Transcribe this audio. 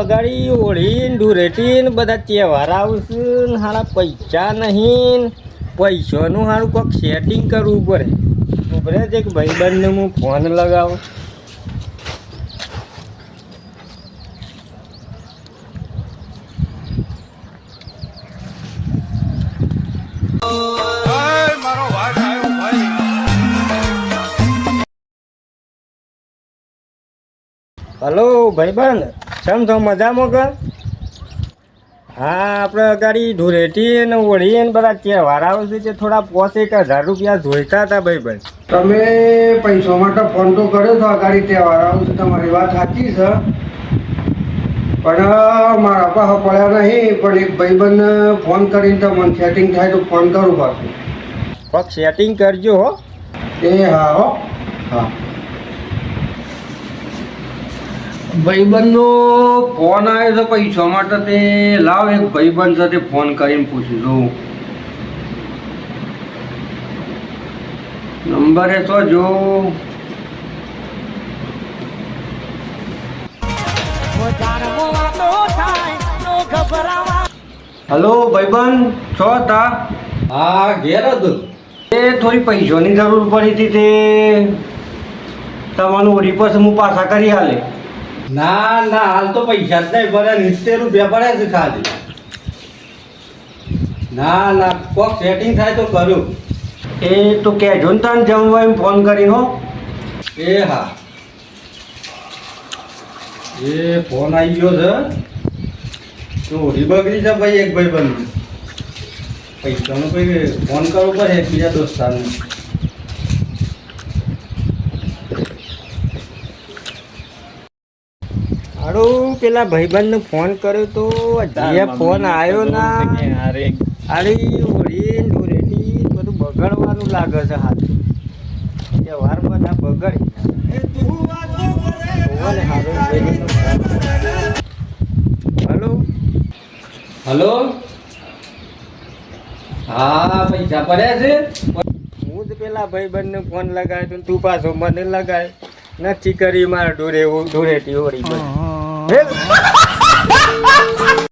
અગાડી ઓળીને ધૂળેટીને બધા તહેવાર આવશે ને હારા પૈસા નહીં પૈસાનું સારું કોઈક સેટિંગ કરવું પડે ઉભરે છે કે ભાઈબંધને હું ફોન લગાવું. હલો ભાઈબંધ કેમ છો મજામાં કે? હા આપણે અગાડી ધૂળેટી ને ઓળીએ ને બધા તહેવાર આવશે છે થોડા 5,000 રૂપિયા જોઈતા હતા ભાઈબંધ. તમે પૈસા માટે ફોન તો કર્યો તો અગાડી તહેવાર આવશે તમારી વાત સાચી છે પણ મારા પાસે પડ્યા નહીં પણ એક ભાઈબંધને ફોન કરીને તમને સેટિંગ થાય તો ફોન કરું પાછું. કોઈક સેટિંગ કરજો હો. એ હા હો હા. ભાઈબંધનો ફોન આવ્યો છે પૈસા માટે તે લાવ એક ભાઈબંધ સાથે ફોન કરીને પૂછી દઉં. નંબર એ તો જો હલો ભાઈબંધ છો તા? હા ઘેર હતું. એ થોડી પૈસાની જરૂર પડી હતી તે તમારું ઓડી પાસે હું પાછા કરી હાલે. ના ના હાલ તો પૈસા જ નહીં ભરે 70 રૂપિયા પડ્યા છે ખાલી. ના ના કોક સેટિંગ થાય તો કરું. એ તો કહેજો ને તાને જમવા એમ ફોન કરીને હો. એ હા એ ફોન આવી ગયો છે તો ઓઢી બગડી છે ભાઈ એક ભાઈ બંધ પૈસાનો કોઈ ફોન કરવો પડે બીજા દોસ્તારને. હારું પેલા ભાઈબંધને ફોન કર્યો તો જે ફોન આવ્યો ના અરે ઓળીને ધૂળેટી બધું બગડવાનું લાગે છે હાથ તહેવાર બધા બગડી. હલો હલો હા પૈસા પડ્યા છે. હું જ પેલા ભાઈબંધને ફોન લગાવ્યો તો તું પાછો મને લગાય નથી કરી મારે ધૂળેટી ઓળી બધી.